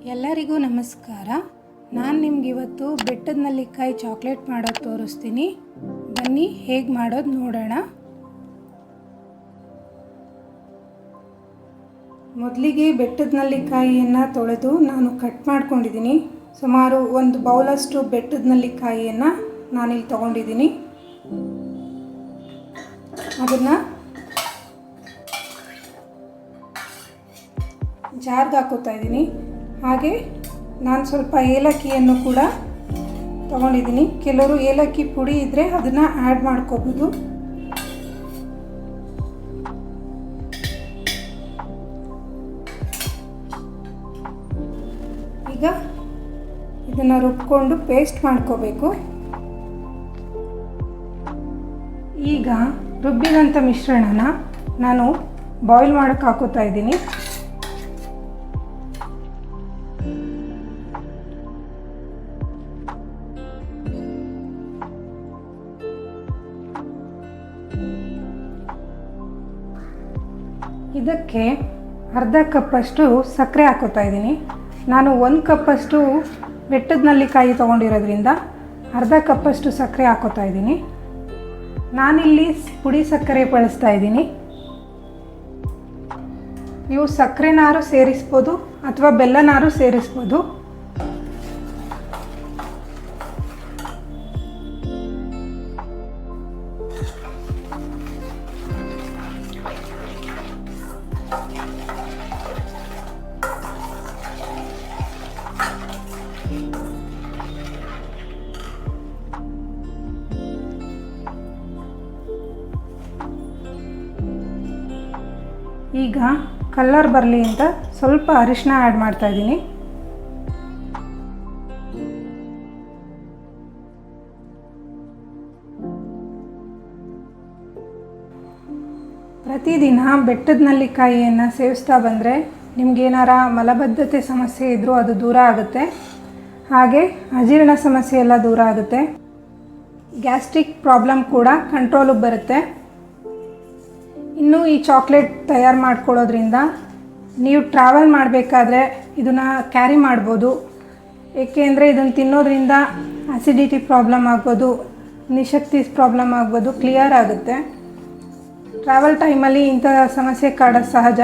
ಎಲ್ಲರಿಗೂ ನಮಸ್ಕಾರ. ನಾನು ನಿಮ್ಗೆ ಇವತ್ತು ಬೆಟ್ಟದ ನೆಲ್ಲಿಕಾಯಿ ಚಾಕ್ಲೇಟ್ ಮಾಡೋದು ತೋರಿಸ್ತೀನಿ. ಬನ್ನಿ ಹೇಗೆ ಮಾಡೋದು ನೋಡೋಣ. ಮೊದಲಿಗೆ ಬೆಟ್ಟದ ನೆಲ್ಲಿಕಾಯಿಯನ್ನು ತೊಳೆದು ನಾನು ಕಟ್ ಮಾಡ್ಕೊಂಡಿದ್ದೀನಿ. ಸುಮಾರು ಒಂದು ಬೌಲಷ್ಟು ಬೆಟ್ಟದ ನೆಲ್ಲಿಕಾಯಿಯನ್ನು ನಾನಿಲ್ಲಿ ತೊಗೊಂಡಿದ್ದೀನಿ. ಅದನ್ನು ಜಾರ್ಗೆ ಹಾಕೋತಾ ಇದ್ದೀನಿ. ಹಾಗೆ ನಾನು ಸ್ವಲ್ಪ ಏಲಕ್ಕಿಯನ್ನು ಕೂಡ ತೊಗೊಂಡಿದ್ದೀನಿ. ಕೆಲವರು ಏಲಕ್ಕಿ ಪುಡಿ ಇದ್ದರೆ ಅದನ್ನು ಆ್ಯಡ್ ಮಾಡ್ಕೋಬೋದು. ಈಗ ಇದನ್ನು ರುಬ್ಕೊಂಡು ಪೇಸ್ಟ್ ಮಾಡ್ಕೋಬೇಕು. ಈಗ ರುಬ್ಬಿದಂಥ ಮಿಶ್ರಣನ ನಾನು ಬಾಯ್ಲ್ ಮಾಡೋಕ್ಕೆ ಹಾಕೋತಾ ಇದ್ದೀನಿ. ಇದಕ್ಕೆ ಅರ್ಧ ಕಪ್ಪಷ್ಟು ಸಕ್ಕರೆ ಹಾಕೋತಾ ಇದ್ದೀನಿ. ನಾನು 1 ಕಪ್ಪಷ್ಟು ಬೆಟ್ಟದ ನೆಲ್ಲಿಕಾಯಿ ತೊಗೊಂಡಿರೋದ್ರಿಂದ ಅರ್ಧ ಕಪ್ಪಷ್ಟು ಸಕ್ಕರೆ ಹಾಕೋತಾ ಇದ್ದೀನಿ. ನಾನಿಲ್ಲಿ ಪುಡಿ ಸಕ್ಕರೆ ಬಳಸ್ತಾ ಇದ್ದೀನಿ. ನೀವು ಸಕ್ಕರೆನಾರು ಸೇರಿಸ್ಬೋದು ಅಥವಾ ಬೆಲ್ಲನಾರು ಸೇರಿಸ್ಬೋದು. ಈಗ ಕಲರ್ ಬರಲಿ ಅಂತ ಸ್ವಲ್ಪ ಅರಿಶಿನ ಆ್ಯಡ್ ಮಾಡ್ತಾ ಇದ್ದೀನಿ. ಪ್ರತಿದಿನ ಬೆಟ್ಟದ ನೆಲ್ಲಿಕಾಯಿಯನ್ನು ಸೇವಿಸ್ತಾ ಬಂದರೆ ನಿಮಗೇನಾರ ಮಲಬದ್ಧತೆ ಸಮಸ್ಯೆ ಇದ್ದರೂ ಅದು ದೂರ ಆಗುತ್ತೆ. ಹಾಗೆ ಅಜೀರ್ಣ ಸಮಸ್ಯೆ ಎಲ್ಲ ದೂರ ಆಗುತ್ತೆ. ಗ್ಯಾಸ್ಟ್ರಿಕ್ ಪ್ರಾಬ್ಲಮ್ ಕೂಡ ಕಂಟ್ರೋಲಿಗೆ ಬರುತ್ತೆ. ಇನ್ನು ಈ ಚಾಕ್ಲೇಟ್ ತಯಾರು ಮಾಡ್ಕೊಳ್ಳೋದ್ರಿಂದ ನೀವು ಟ್ರಾವೆಲ್ ಮಾಡಬೇಕಾದ್ರೆ ಇದನ್ನು ಕ್ಯಾರಿ ಮಾಡ್ಬೋದು. ಏಕೆಂದರೆ ಇದನ್ನು ತಿನ್ನೋದ್ರಿಂದ ಆಸಿಡಿಟಿ ಪ್ರಾಬ್ಲಮ್ ಆಗ್ಬೋದು, ನಿಶಕ್ತಿ ಪ್ರಾಬ್ಲಮ್ ಆಗ್ಬೋದು, ಕ್ಲಿಯರ್ ಆಗುತ್ತೆ. ಟ್ರಾವೆಲ್ ಟೈಮಲ್ಲಿ ಇಂಥ ಸಮಸ್ಯೆ ಕಾಡೋದು ಸಹಜ.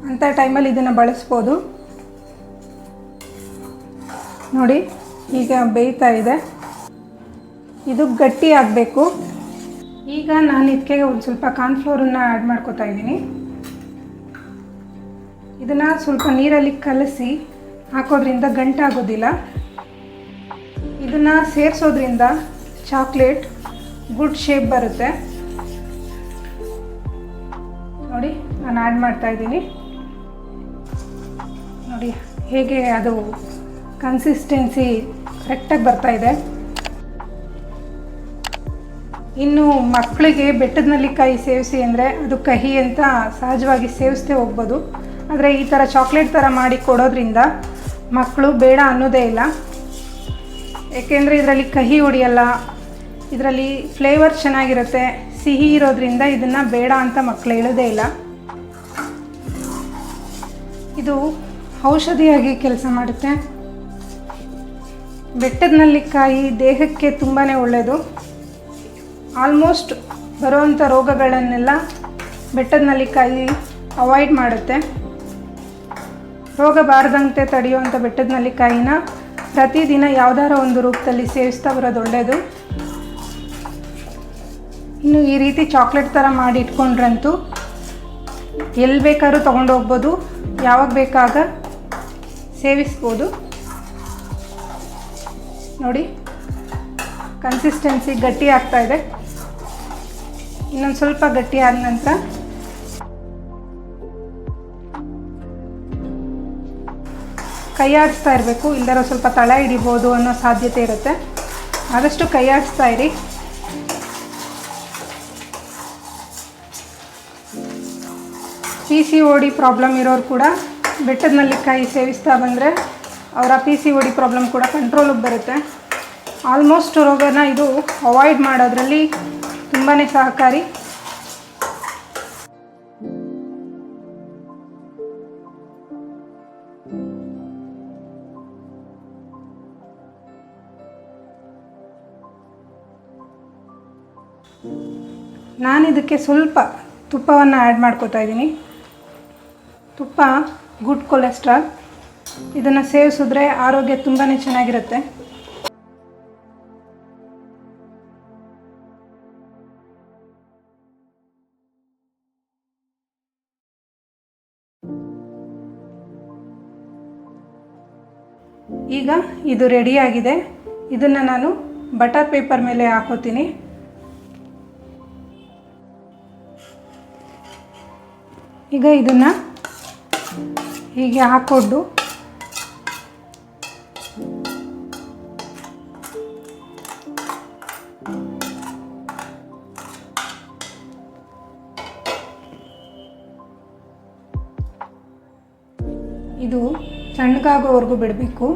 ಅಂಥ ಟೈಮಲ್ಲಿ ಇದನ್ನು ಬಳಸ್ಬೋದು. ನೋಡಿ ಈಗ ಬೇಯ್ತಾ ಇದೆ. ಇದು ಗಟ್ಟಿ ಆಗಬೇಕು. ಈಗ ನಾನು ಇದಕ್ಕೆ ಒಂದು ಸ್ವಲ್ಪ ಕಾರ್ನ್ಫ್ಲೋರನ್ನು ಆ್ಯಡ್ ಮಾಡ್ಕೋತಾ ಇದ್ದೀನಿ. ಇದನ್ನು ಸ್ವಲ್ಪ ನೀರಲ್ಲಿ ಕಲಸಿ ಹಾಕೋದ್ರಿಂದ ಗಂಟಾಗೋದಿಲ್ಲ. ಇದನ್ನು ಸೇರಿಸೋದ್ರಿಂದ ಚಾಕ್ಲೇಟ್ ಗುಡ್ ಶೇಪ್ ಬರುತ್ತೆ. ನೋಡಿ ನಾನು ಆ್ಯಡ್ ಮಾಡ್ತಾ ಇದ್ದೀನಿ. ನೋಡಿ ಹೇಗೆ ಅದು ಕನ್ಸಿಸ್ಟೆನ್ಸಿ ಕರೆಕ್ಟಾಗಿ ಬರ್ತಾ ಇದೆ. ಇನ್ನು ಮಕ್ಕಳಿಗೆ ಬೆಟ್ಟದ ನೆಲ್ಲಿಕಾಯಿ ಸೇವಿಸಿ ಅಂದರೆ ಅದು ಕಹಿ ಅಂತ ಸಹಜವಾಗಿ ಸೇವಿಸ್ತೇ ಹೋಗ್ಬೋದು. ಆದರೆ ಈ ಥರ ಚಾಕ್ಲೇಟ್ ಥರ ಮಾಡಿ ಕೊಡೋದ್ರಿಂದ ಮಕ್ಕಳು ಬೇಡ ಅನ್ನೋದೇ ಇಲ್ಲ. ಏಕೆಂದರೆ ಇದರಲ್ಲಿ ಕಹಿ ಹೊಡೆಯಲ್ಲ, ಇದರಲ್ಲಿ ಫ್ಲೇವರ್ ಚೆನ್ನಾಗಿರುತ್ತೆ, ಸಿಹಿ ಇರೋದ್ರಿಂದ ಇದನ್ನು ಬೇಡ ಅಂತ ಮಕ್ಕಳು ಹೇಳೋದೇ ಇಲ್ಲ. ಇದು ಔಷಧಿಯಾಗಿ ಕೆಲಸ ಮಾಡುತ್ತೆ. ಬೆಟ್ಟದ ನೆಲ್ಲಿಕಾಯಿ ದೇಹಕ್ಕೆ ತುಂಬಾ ಒಳ್ಳೆಯದು. ಆಲ್ಮೋಸ್ಟ್ ಬರುವಂಥ ರೋಗಗಳನ್ನೆಲ್ಲ ಬೆಟ್ಟದ ನೆಲ್ಲಿಕಾಯಿ ಅವಾಯ್ಡ್ ಮಾಡುತ್ತೆ. ರೋಗ ಬಾರದಂತೆ ತಡೆಯುವಂಥ ಬೆಟ್ಟದ ನೆಲ್ಲಿಕಾಯಿನ ಪ್ರತಿದಿನ ಯಾವುದಾರ ಒಂದು ರೂಪದಲ್ಲಿ ಸೇವಿಸ್ತಾ ಬರೋದು ಒಳ್ಳೆಯದು. ಇನ್ನು ಈ ರೀತಿ ಚಾಕ್ಲೇಟ್ ಥರ ಮಾಡಿ ಇಟ್ಕೊಂಡ್ರಂತೂ ಎಲ್ಲಿ ಬೇಕಾದ್ರೂ ತೊಗೊಂಡೋಗ್ಬೋದು, ಯಾವಾಗ ಬೇಕಾಗ ಸೇವಿಸ್ಬೋದು. ನೋಡಿ ಕನ್ಸಿಸ್ಟೆನ್ಸಿ ಗಟ್ಟಿ ಆಗ್ತಾ ಇದೆ. ಇನ್ನೊಂದು ಸ್ವಲ್ಪ ಗಟ್ಟಿ ಆದ ನಂತರ ಕೈ ಆಡಿಸ್ತಾ ಇರಬೇಕು, ಇಲ್ಲರ ಸ್ವಲ್ಪ ತಳ ಹಿಡಿಬೋದು ಅನ್ನೋ ಸಾಧ್ಯತೆ ಇರುತ್ತೆ. ಆದಷ್ಟು ಕೈ ಆಡಿಸ್ತಾ ಇರಿ. PCOD ಪ್ರಾಬ್ಲಮ್ ಇರೋರು ಕೂಡ ಬೆಟ್ಟದ ನೆಲ್ಲಿಕಾಯಿ ಸೇವಿಸ್ತಾ ಬಂದರೆ ಅವರ PCOD ಪ್ರಾಬ್ಲಮ್ ಕೂಡ ಕಂಟ್ರೋಲಿಗೆ ಬರುತ್ತೆ. ಆಲ್ಮೋಸ್ಟ್ ರೋಗನ ಇದು ಅವಾಯ್ಡ್ ಮಾಡೋದ್ರಲ್ಲಿ ತುಂಬಾ ಸಹಕಾರಿ. ನಾನು ಇದಕ್ಕೆ ಸ್ವಲ್ಪ ತುಪ್ಪವನ್ನು ಆ್ಯಡ್ ಮಾಡ್ಕೋತಾ ಇದ್ದೀನಿ. ತುಪ್ಪ ಗುಡ್ ಕೊಲೆಸ್ಟ್ರಾಲ್, ಇದನ್ನು ಸೇವಿಸಿದ್ರೆ ಆರೋಗ್ಯ ತುಂಬಾ ಚೆನ್ನಾಗಿರುತ್ತೆ. ಈಗ ಇದು ರೆಡಿಯಾಗಿದೆ. ಇದನ್ನು ನಾನು ಬಟರ್ ಪೇಪರ್ ಮೇಲೆ ಹಾಕೋತೀನಿ. ಈಗ ಇದನ್ನು ಹೀಗೆ ಹಾಕ್ಕೊಂಡು ಇದು ತಣ್ಣಗಾಗೋವರೆಗೂ ಬಿಡಬೇಕು.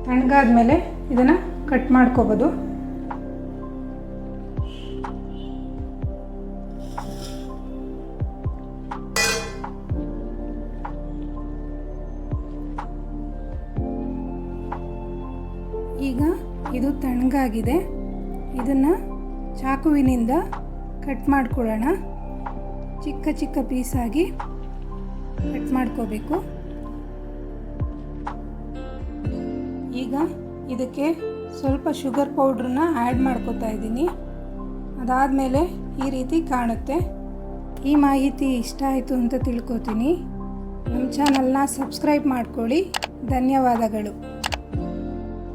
ತಣ್ಣಗಾದ್ಮೇಲೆ ಇದನ್ನು ಕಟ್ ಮಾಡ್ಕೋಬೋದು. ಈಗ ಇದು ತಣ್ಣಗಾಗಿದೆ. ಇದನ್ನು ಚಾಕುವಿನಿಂದ ಕಟ್ ಮಾಡ್ಕೊಳ್ಳೋಣ. ಚಿಕ್ಕ ಚಿಕ್ಕ ಪೀಸಾಗಿ ಕಟ್ ಮಾಡ್ಕೋಬೇಕು. ಈಗ ಇದಕ್ಕೆ ಸ್ವಲ್ಪ ಶುಗರ್ ಪೌಡ್ರನ್ನ ಆ್ಯಡ್ ಮಾಡ್ಕೋತಾ ಇದ್ದೀನಿ. ಅದಾದಮೇಲೆ ಈ ರೀತಿ ಕಾಣುತ್ತೆ. ಈ ಮಾಹಿತಿ ಇಷ್ಟ ಆಯಿತು ಅಂತ ತಿಳ್ಕೊತೀನಿ. ನಮ್ಮ ಚಾನಲ್ನ ಸಬ್ಸ್ಕ್ರೈಬ್ ಮಾಡ್ಕೊಳ್ಳಿ. ಧನ್ಯವಾದಗಳು.